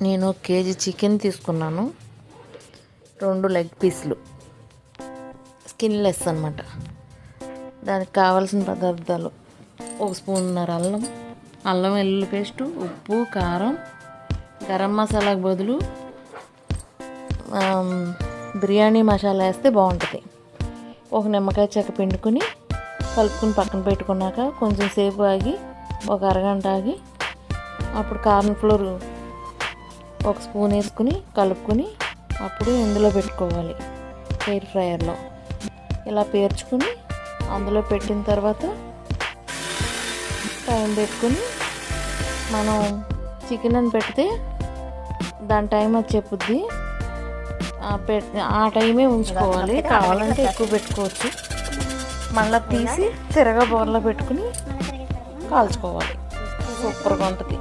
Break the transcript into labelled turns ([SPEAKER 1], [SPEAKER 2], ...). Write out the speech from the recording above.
[SPEAKER 1] నేను KG chicken తీసుకున్నాను, 2 leg పీసులు స్కిన్లెస్ అన్నమాట. దానికి కావాల్సిన పదార్థాలు: 1 స్పూన్నర అల్లం వెల్లుల్లి పేస్టు, ఉప్పు, కారం, గరం మసాలాకు బదులు బిర్యానీ మసాలా వేస్తే బాగుంటుంది. 1 నిమ్మకాయ చెక్క పిండుకొని కలుపుకొని పక్కన పెట్టుకున్నాక కొంచెం సేపు ఆగి, ఒక అరగంట ఆగి, అప్పుడు కార్న్ ఫ్లోర్ 1 స్పూన్ వేసుకుని కలుపుకొని అప్పుడు ఇందులో పెట్టుకోవాలి, ఎయిర్ ఫ్రైయర్లో. ఇలా పేర్చుకుని అందులో పెట్టిన తర్వాత టైం పెట్టుకుని మనం చికెన్ అని పెడితే దాని టైం అది చెప్పుద్ది, ఆ టైమే ఉంచుకోవాలి. కావాలంటే ఎక్కువ పెట్టుకోవచ్చు. మళ్ళీ తీసి తిరగ బోర్లో పెట్టుకుని కాల్చుకోవాలి. సూపర్గా ఉంటుంది.